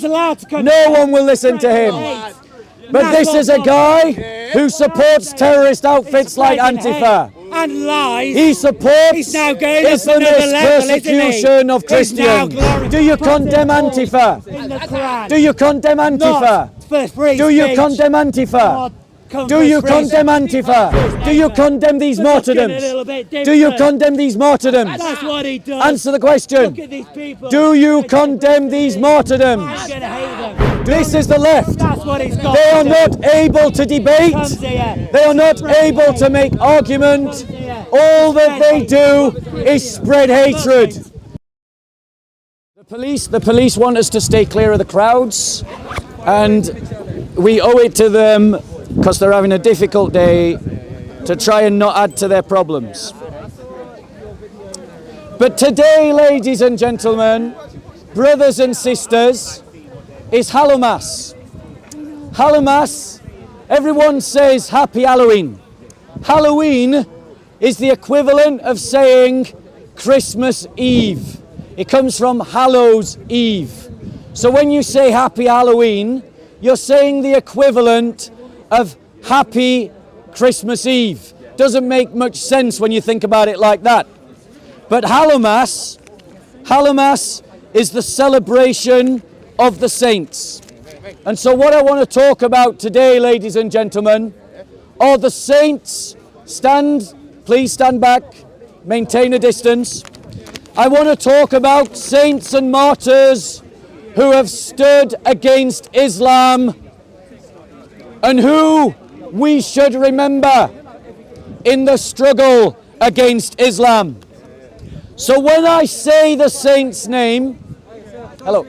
allowed to condemn. No one will listen to him. But this is a guy who supports terrorist outfits like Antifa. And lies. He supports He's now going Islamist persecution of Christians. Do you condemn Antifa? Do you condemn Antifa? Do you condemn Antifa? Do you condemn Antifa? Do you condemn these martyrdoms? Do you condemn these martyrdoms? That's what he does. Answer the question. Look at these people. Do you condemn these martyrdoms? I'm going to hate them. This is the left. That's what he's got. They are not able to debate. They are not able to make argument. All that they do is spread hatred. The police want us to stay clear of the crowds, and we owe it to them, because they're having a difficult day, to try and not add to their problems. But today, ladies and gentlemen, brothers and sisters, is Hallowmas. Hallowmas, everyone says Happy Halloween. Halloween is the equivalent of saying Christmas Eve. It comes from Hallows Eve. So when you say Happy Halloween, you're saying the equivalent of Happy Christmas Eve. Doesn't make much sense when you think about it like that. But Hallowmas is the celebration of the saints. And so what I want to talk about today, ladies and gentlemen, are the saints. Please stand back, maintain a distance. I want to talk about saints and martyrs who have stood against Islam and who we should remember in the struggle against Islam. So when I say the saint's name, hello,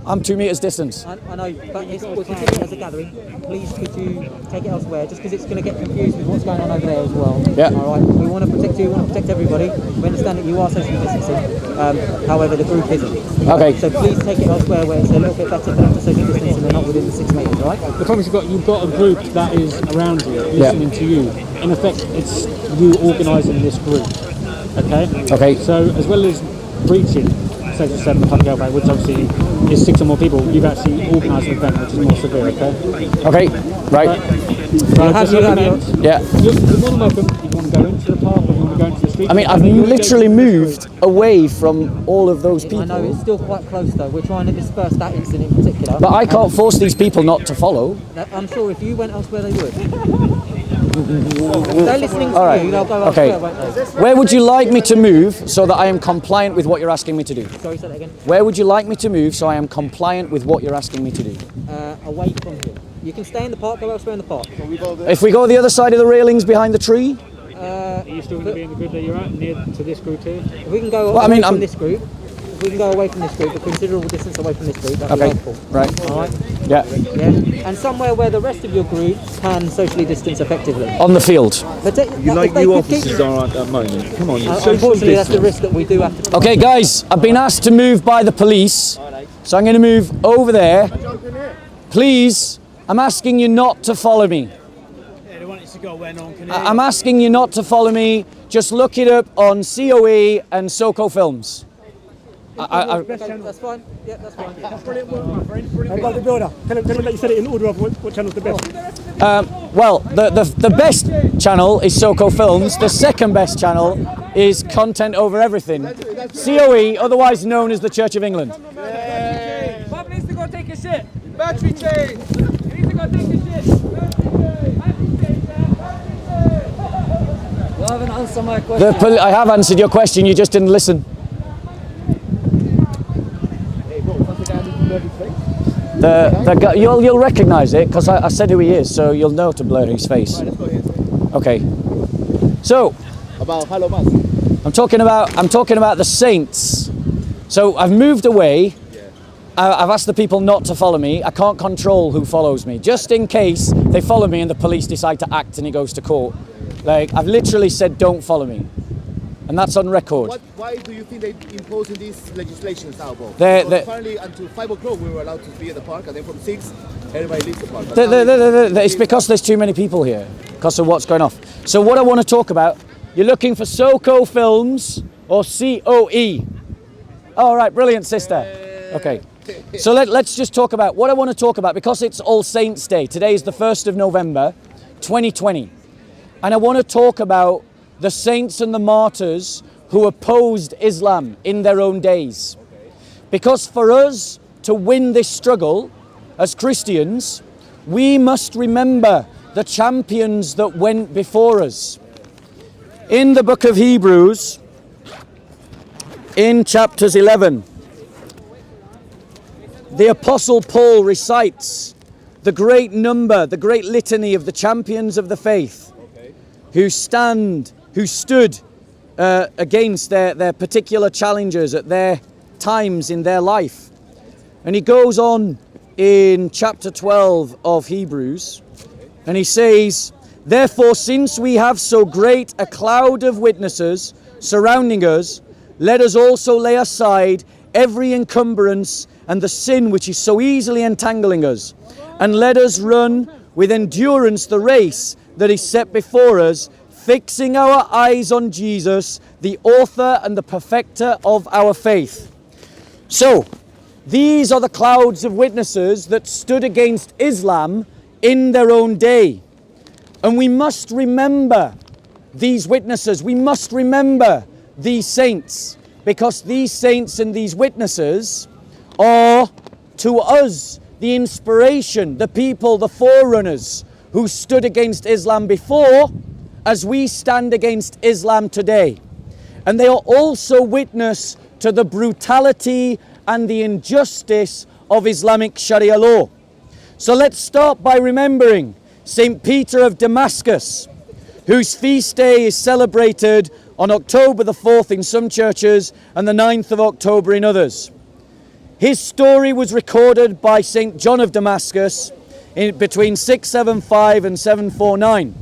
I'm 2 meters distance. I know, but we're considering it as a gathering. Please, could you take it elsewhere? Just because it's going to get confused with what's going on over there as well. Yeah. All right. We want to protect you. We want to protect everybody. We understand that you are socially distancing. However, the group isn't. Okay. So please take it elsewhere where it's a little bit better for them to social distance and they're not within the 6 meters. All right. The problem is you've got a group that is around you, listening to you. In effect, it's you organising this group. Okay. Okay. So as well as reaching Section 7 public health, which obviously is 6 or more people, you've actually organised an event which is more severe, okay? Okay, right. Yeah. You're more than welcome. If you want to go into the park or you want to go into the street. I mean, I've literally moved away from all of those people. I know, it's still quite close though. We're trying to disperse that incident in particular. But I can't force these people not to follow. I'm sure if you went elsewhere, they would. They're listening to you, they'll go elsewhere, won't they? Where would you like me to move so that I am compliant with what you're asking me to do? Sorry, say that again. Where would you like me to move so I am compliant with what you're asking me to do? Away from here. You can stay in the park, go elsewhere in the park. If we go the other side of the railings behind the tree? Are you still going to be in the group that you're at, near to this group here? If we can go away from this group, if we can go away from this group, a considerable distance away from this group, that'd be helpful. Right. All right? Yeah. Yeah. And somewhere where the rest of your group can socially distance effectively. On the field. But you officers are at that moment. Come on, unfortunately, that's the risk that we do have to. Okay, guys, I've been asked to move by the police, so I'm going to move over there. Please, I'm asking you not to follow me. I'm asking you not to follow me. Just look it up on COE and SoCo Films. That's fine. Yeah, that's fine. That's brilliant work, my friend. Brilliant work. The builder. Tell him that you said it in order of what channel's the best. Well, the best channel is SoCo Films. The second best channel is Content Over Everything. COE, otherwise known as the Church of England. Bob needs to go take a shit. Battery change. He needs to go take a shit. You haven't answered my question. I have answered your question, you just didn't listen. The guy, you'll recognise it because I said who he is, so you'll know to blur his face. Okay. So About Hallowmas. I'm talking about the saints. So I've moved away. I've asked the people not to follow me. I can't control who follows me, just in case they follow me and the police decide to act and he goes to court. Like, I've literally said, don't follow me. And that's on record. Why do you think they're imposing these legislations now, Bob? Apparently until 5 o'clock we were allowed to be at the park, and then from 6, everybody leaves the park. It's because there's too many people here, because of what's going off. So what I want to talk about, you're looking for SoCo Films or COE. All right, brilliant, sister. Okay. So let's just talk about what I want to talk about, because it's All Saints Day. Today is the 1st of November, 2020. And I want to talk about the saints and the martyrs who opposed Islam in their own days. Because for us to win this struggle as Christians, we must remember the champions that went before us. In the book of Hebrews, in chapters 11, the Apostle Paul recites the great number, the great litany of the champions of the faith who stood against their particular challenges at their times in their life. And he goes on in chapter 12 of Hebrews, and he says, "Therefore, since we have so great a cloud of witnesses surrounding us, let us also lay aside every encumbrance and the sin which is so easily entangling us, and let us run with endurance the race that is set before us, fixing our eyes on Jesus, the author and the perfecter of our faith." So, these are the clouds of witnesses that stood against Islam in their own day. And we must remember these witnesses. We must remember these saints, because these saints and these witnesses are to us the inspiration, the people, the forerunners who stood against Islam before, as we stand against Islam today. And they are also witness to the brutality and the injustice of Islamic Sharia law. So let's start by remembering St. Peter of Damascus, whose feast day is celebrated on October the 4th in some churches and the 9th of October in others. His story was recorded by St. John of Damascus between 675 and 749.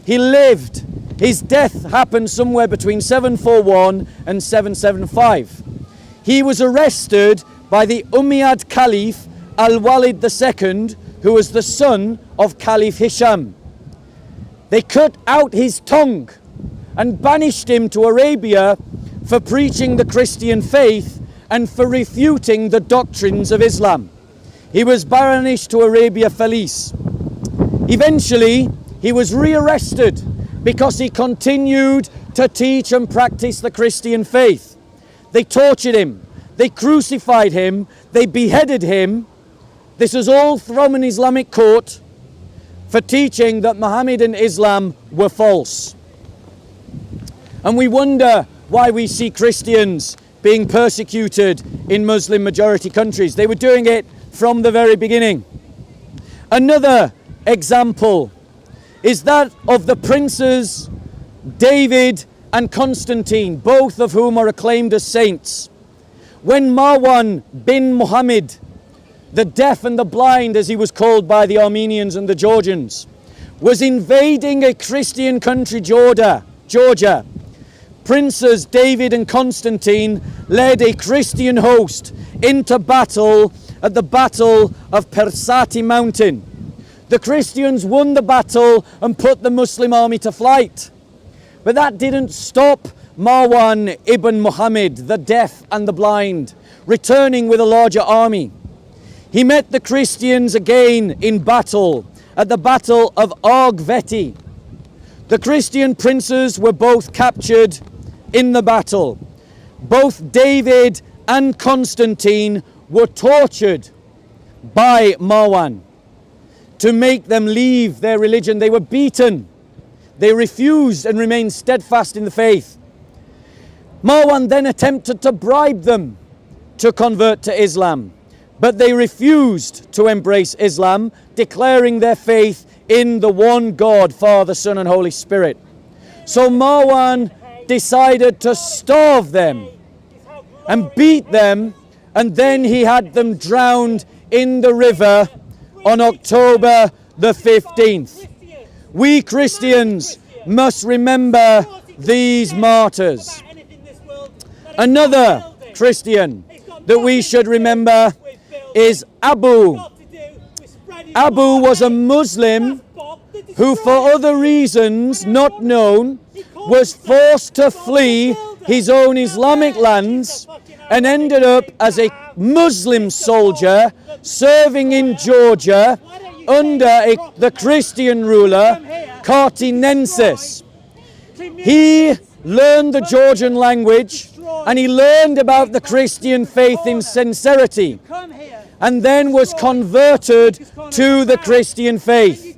He lived. His death happened somewhere between 741 and 775. He was arrested by the Umayyad Caliph Al-Walid II, who was the son of Caliph Hisham. They cut out his tongue and banished him to Arabia for preaching the Christian faith and for refuting the doctrines of Islam. He was banished to Arabia Felice. Eventually, he was rearrested because he continued to teach and practice the Christian faith. They tortured him, they crucified him, they beheaded him. This was all from an Islamic court for teaching that Muhammad and Islam were false. And we wonder why we see Christians being persecuted in Muslim majority countries. They were doing it from the very beginning. Another example is that of the princes David and Constantine, both of whom are acclaimed as saints. When Marwan bin Muhammad, the deaf and the blind as he was called by the Armenians and the Georgians, was invading a Christian country, Georgia, princes David and Constantine led a Christian host into battle at the Battle of Persati Mountain. The Christians won the battle and put the Muslim army to flight. But that didn't stop Marwan ibn Muhammad, the deaf and the blind, returning with a larger army. He met the Christians again in battle at the Battle of Argveti. The Christian princes were both captured in the battle. Both David and Constantine were tortured by Marwan to make them leave their religion. They were beaten. They refused and remained steadfast in the faith. Marwan then attempted to bribe them to convert to Islam, but they refused to embrace Islam, declaring their faith in the one God, Father, Son, and Holy Spirit. So Marwan decided to starve them and beat them, and then he had them drowned in the river on October the 15th. We Christians must remember these martyrs. Another Christian that we should remember is Abu. Abu was a Muslim who, for other reasons not known, was forced to flee his own Islamic lands and ended up as a Muslim soldier serving in Georgia under the Christian ruler Cartinensis. He learned the Georgian language and he learned about the Christian faith in sincerity and then was converted to the Christian faith.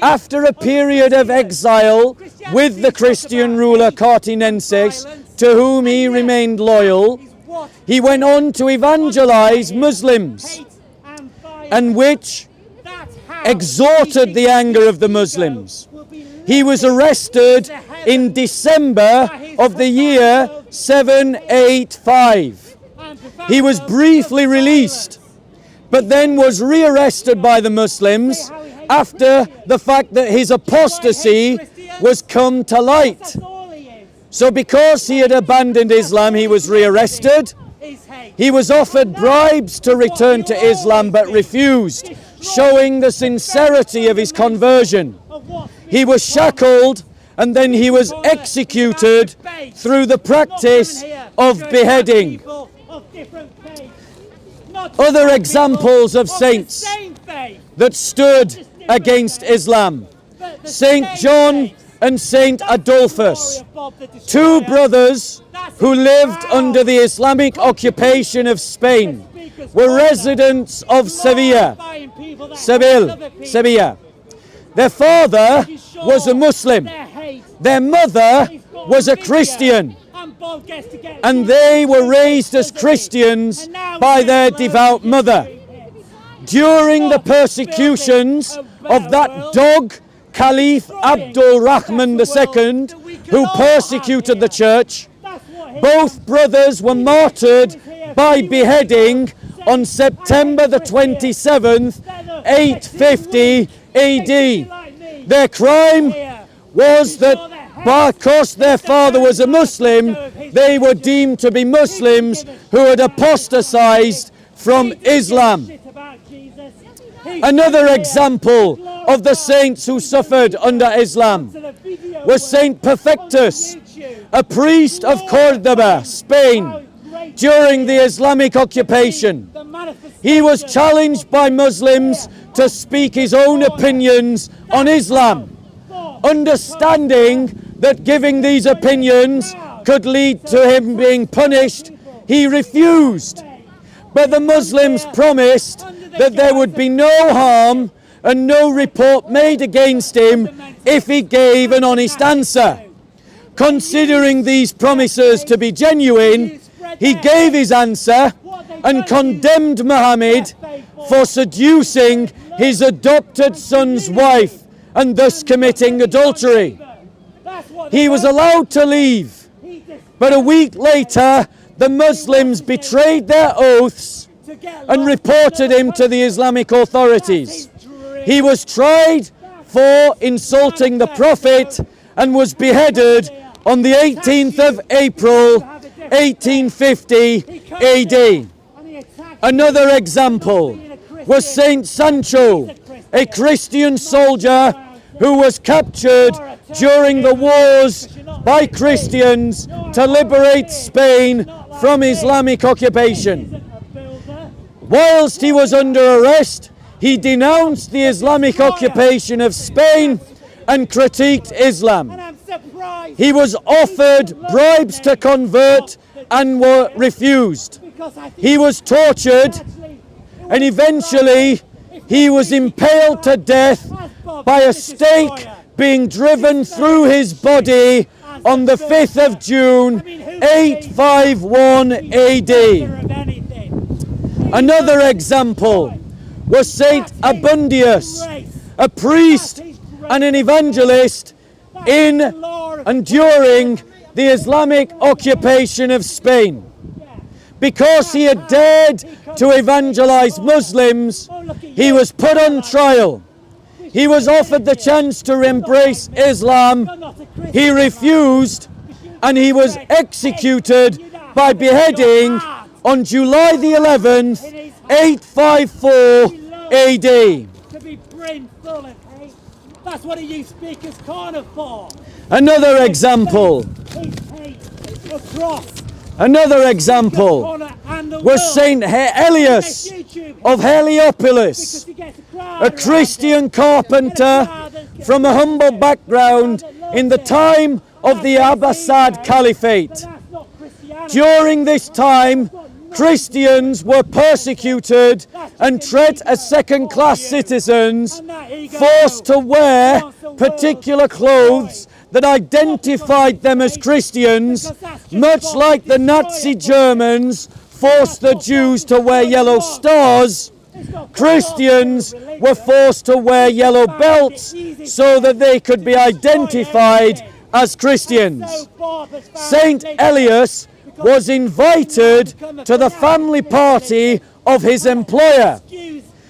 After a period of exile with the Christian ruler Cartinensis, to whom he remained loyal, he went on to evangelize Muslims, and which exhorted the anger of the Muslims. He was arrested in December of the year 785. He was briefly released, but then was rearrested by the Muslims after the fact that his apostasy was come to light. So because he had abandoned Islam, he was rearrested. He was offered bribes to return to Islam but refused, showing the sincerity of his conversion. He was shackled and then he was executed through the practice of beheading. Other examples of saints that stood against Islam: Saint John and Saint Adolphus, two brothers who lived under the Islamic occupation of Spain, were residents of Seville. Their father was a Muslim, their mother was a Christian, and they were raised as Christians by their devout mother. During the persecutions of that dog, Caliph Abdul Rahman II, who persecuted the church, both brothers were martyred by beheading on September the 27th, 850 AD. Their crime was that because their father was a Muslim, they were deemed to be Muslims who had apostatized from Islam. Another example of the saints who suffered under Islam was Saint Perfectus, a priest of Cordoba, Spain, during the Islamic occupation. He was challenged by Muslims to speak his own opinions on Islam, understanding that giving these opinions could lead to him being punished. He refused, but the Muslims promised that there would be no harm and no report made against him if he gave an honest answer. Considering these promises to be genuine, he gave his answer and condemned Muhammad for seducing his adopted son's wife and thus committing adultery. He was allowed to leave, but a week later the Muslims betrayed their oaths and reported him to the Islamic authorities. He was tried for insulting the Prophet and was beheaded on the 18th of April 1850 AD. Another example was Saint Sancho, a Christian soldier who was captured during the wars by Christians to liberate Spain from Islamic occupation. Whilst he was under arrest, he denounced the Islamic occupation of Spain and critiqued Islam. He was offered bribes to convert and were refused. He was tortured and eventually he was impaled to death by a stake being driven through his body on the 5th of June 851 AD. Another example was Saint Abundius, a priest and an evangelist in and during the Islamic occupation of Spain. Because he had dared to evangelize Muslims, he was put on trial. He was offered the chance to embrace Islam. He refused, and he was executed by beheading on July the 11th, 854 AD. That's what you speakers can't afford. Another example. A cross Another example was Saint Elias of Heliopolis, a Christian carpenter from a humble background in the time of the Abbasid Caliphate. During this time, Christians were persecuted and treated as second-class citizens, forced to wear particular clothes that identified them as Christians, much like the Nazi Germans forced the Jews to wear yellow stars. Christians were forced to wear yellow belts so that they could be identified as Christians. Saint Elias was invited to the family party of his employer.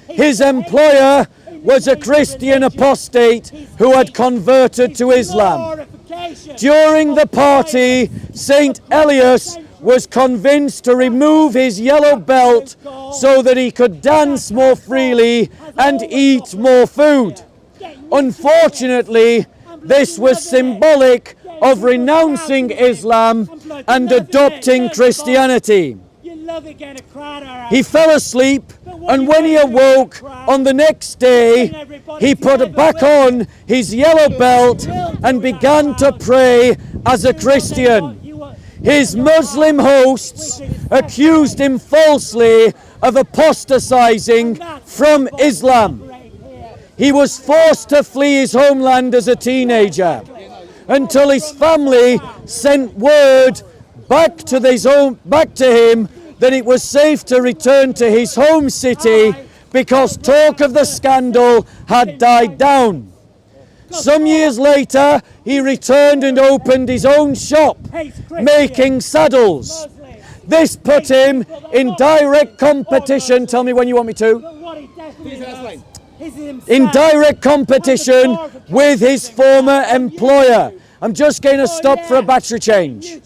His employer was a Christian apostate who had converted to Islam. During the party, Saint Elias was convinced to remove his yellow belt so that he could dance more freely and eat more food. Unfortunately, this was symbolic of renouncing Islam and adopting Christianity. He fell asleep, and when he awoke on the next day, he put back on his yellow belt and began to pray as a Christian. His Muslim hosts accused him falsely of apostatizing from Islam. He was forced to flee his homeland as a teenager until his family sent word back to him that it was safe to return to his home city because talk of the scandal had died down. Some years later, he returned and opened his own shop, making saddles. This put him in direct competition. Tell me when you want me to. In direct competition with his former employer. I'm just going to stop for a battery change.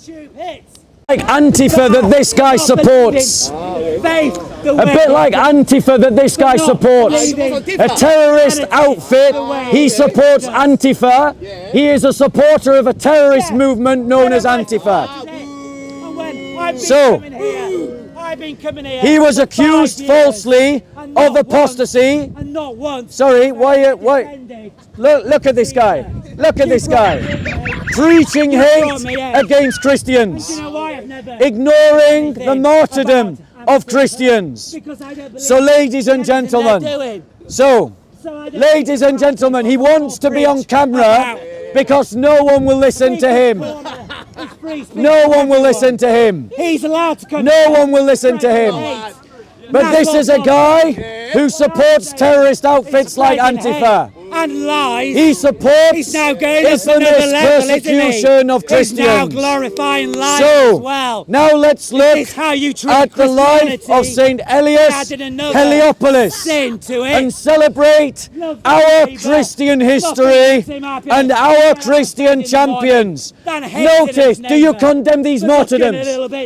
Like Antifa that this guy supports. A bit like Antifa that this guy supports. A terrorist outfit. He supports Antifa. He is a supporter of a terrorist movement known as Antifa. So, he was accused falsely of apostasy. Sorry, why? Look at this guy. Look at this guy. Preaching hate against Christians. Ignoring the martyrdom of Christians. So, ladies and gentlemen, he wants to be on camera because no one will listen to him. No one will listen to him. He's allowed to come. No one will listen to him. But this is a guy who supports terrorist outfits like Antifa. And lies. He supports He's now going Islamist persecution of Christians. He's now glorifying lies So, as well. now let's look at the life of Saint Elias Heliopolis and celebrate our Christian history and our Christian champions. Notice, do you condemn these martyrdoms?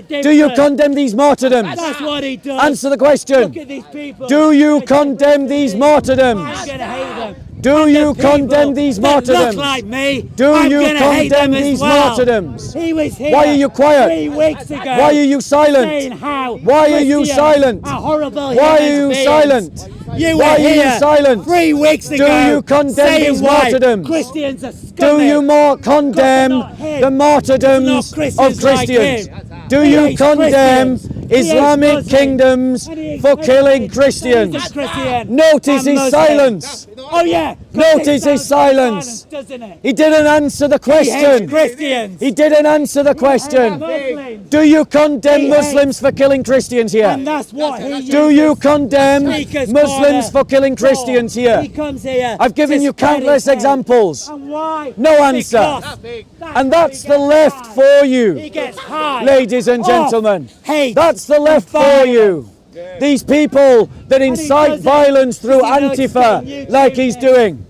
Do you condemn these martyrdoms? That's what he does. Answer the question. Look at these people. Do you condemn these martyrdoms? I'm gonna hate them. Do you condemn these martyrdoms? Look like me. Do you condemn these martyrdoms? He was here. Why are you quiet? 3 weeks ago. Why are you silent? Saying how Why are you Christians silent? are horrible Why are human you beings. silent? You Why were are you here silent? 3 weeks ago. Do you condemn saying these why martyrdoms? Christians are Do scummy. you condemn not him. the martyrdoms Not Christians of Christians? like him. Do He you hates condemn Christians. He hates Islamic Muslims. kingdoms And he hates for killing Muslims. Christians? He's a Christian Notice and his Muslim. silence. Oh yeah. Notice his silence. Doesn't it? He didn't answer the He hates question. Christians. He didn't answer the question. Muslims. Do you condemn He Muslims for killing Christians here? And that's what he Do uses. you condemn Speaker's Muslims corner. for killing Christians He here? comes here. I've given to you spread countless his hate. examples. And why? No answer. Because And that's where the he left gets for high. He you, gets high. ladies and off gentlemen. hate That's the left for violence. you. These people that incite does it violence through because he knows it's Antifa, getting like YouTube he's hit. doing.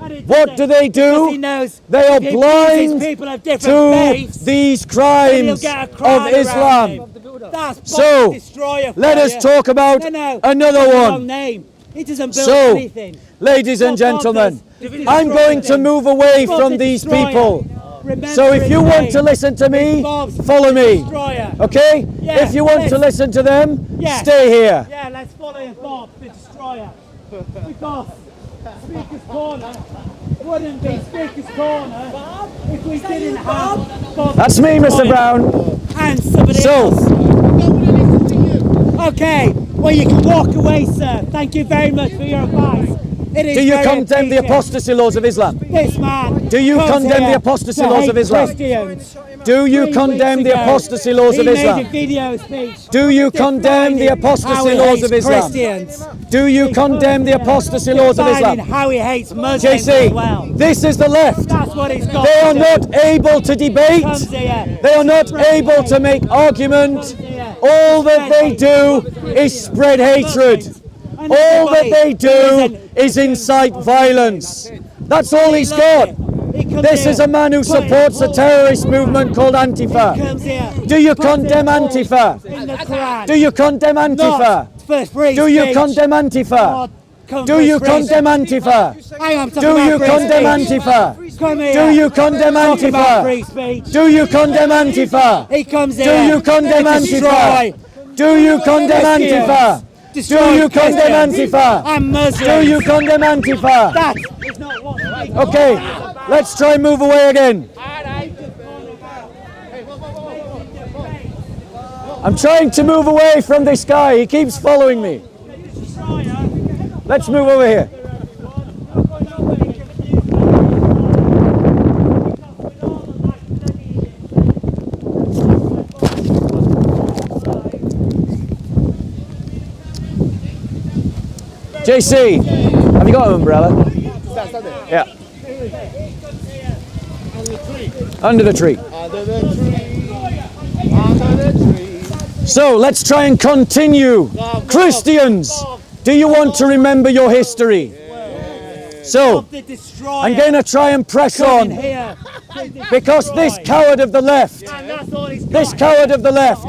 And he does What it do they because he do? knows They are if he blind pleases people of different to faiths, these then he'll crimes get a crowd of around Islam. him. That's So, Bob Destroyer for let us you. talk about No, another that's the one. wrong name. He doesn't build So, anything. ladies and What Bob gentlemen, does is I'm destroy going to things. move away Bob's from a these destroyer. people. Remember So if his you want name. to listen to me, Bob's follow me. Destroyer. Okay? Yeah, If you want to let's- listen to them, Yeah. stay here. Yeah, let's follow Bob, the Destroyer. Because Speaker's Corner wouldn't be Speaker's Corner if we didn't have Bob. That's me, Mr. Brown. And somebody So- else. Okay, well you can walk away, sir. Thank you very much for your advice. It is Do you very condemn the appreciated. apostasy laws of Islam? This man. Do you comes condemn here the apostasy to laws hate of Islam? Christians. Do you 3 condemn weeks the ago, apostasy laws of he Islam? made a video speech. Do you condemn the defining how apostasy he laws hates of Islam? Christians. Do you condemn the apostasy laws of Defining Islam? how he hates Muslims JC, as well. this is the left. That's what he's got. They to are do. not able to debate. Comes here. They are not able to make argument. All that they do is spread hatred. And All that everybody they do isn't- is incite violence. That's all he's got. He comes This here, is a man who put- supports a terrorist movement called Antifa. comes here, Do you puts condemn it all Antifa? in the Quran. Do you condemn Antifa? Not for free Do you speech. condemn Antifa? Not come Do for you free condemn speech. Antifa? Hang on, I'm talking Do about you free condemn speech. Antifa? Come here. Do you condemn Talking about free Antifa? speech. Do you condemn Antifa? He comes Do here. you condemn to Antifa? destroy Do you condemn Christians. Antifa? Destroy Do you condemn Christians Antifa? and Muslims. Do you condemn Antifa? That is not what speech Okay, is about. let's try and move away again. I'm trying to move away from this guy. He keeps following me. Let's move over here. JC, have you got an umbrella? Yeah. Under the tree. So let's try and continue. Christians, do you want to remember your history? So The destroyer I'm going to try and press coming on here. because this coward of the left, And that's all he's this got. coward of the left,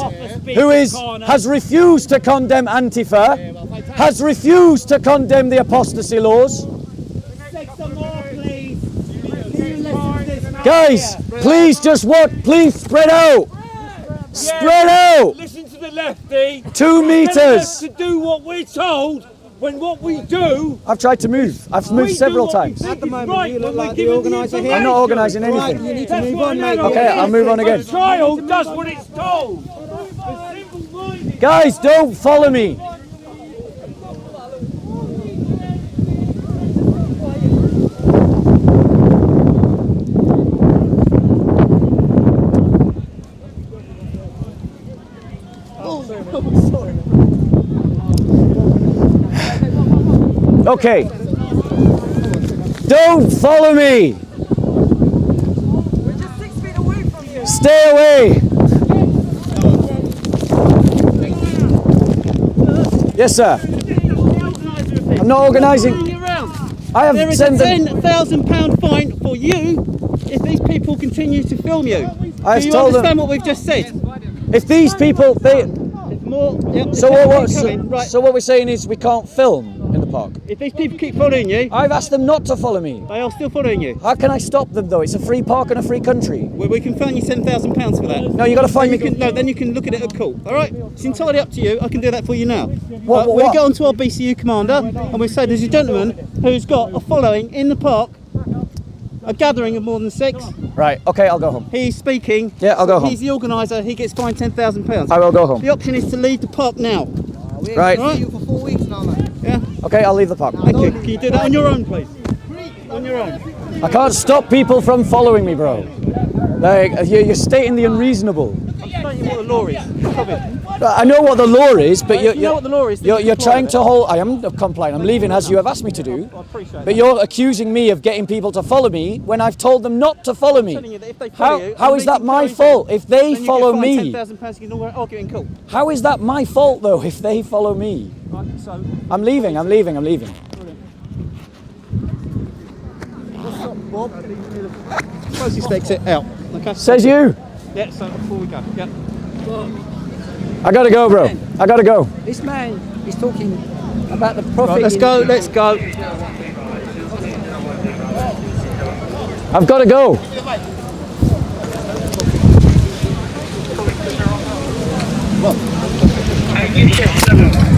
who has refused to condemn Antifa, has refused to condemn the apostasy laws. Take some more, please. Can you listen to this man Guys, here? please just what? Please spread out. Spread out. Listen to the lefty. 2 Telling us meters. to do what we're told when what we do. I've tried to move. I've moved several times. At the moment, you look like the organiser here. I'm not organising anything. You need to move on, mate. Okay, I'll move on again. A child does what it's told. A simple-minded. Guys, don't follow me. Okay. Don't follow me. We're just 6 feet away from you. Stay away. Yes, sir. I'm not organising. I have There is a sent them. £10,000 fine for you if these people continue to film you. I've Do you told them- understand what we've just said? If these people, they. If more, yep, So if what? they What? keep So, coming, right. so what we're saying is we can't film in the park. If these people keep following you, I've asked them not to follow me. they are still following you. How can I stop them though? It's a free park and a free country. Well, we can fine you £10,000 for that. No, you got to find You me. can, no, then you can look at it at court. All right, it's entirely up to you. I can do that for you now. What- We'll what? go on to our BCU commander and we say there's a gentleman who's got a following in the park, a gathering of more than 6. Right. Okay, I'll go home. He's speaking. Yeah, I'll go home. He's the organiser. He gets fined £10,000. I will go home. The option is to leave the park now. Right. Right? For 4 weeks now, mate. Yeah. Okay, I'll leave the park. Thank you. Can you do that on your own, please? On your own. I can't stop people from following me, bro. Like you're stating the unreasonable. I'm stating what the law is. Stop it. I know what the law is, but If you know what the law is, then you're you comply trying with to hold. I am complying. I'm leaving as you have asked me to do. I appreciate But you're accusing me of getting people to follow me when I've told them not to follow me. telling you that if they follow you, How and is they that can my carry fault? If they then you follow get fined me, £10,000. You can argue it in court. how is that my fault though? If they follow me, Right. So. I'm leaving. I'm leaving. I'm leaving. Closest exit out. Okay. Says you. Yeah. So before we go. Yeah. I gotta go, bro. I gotta go. This man is talking about the prophet. Right. Let's go. Let's go. I've gotta go. Well, I get you.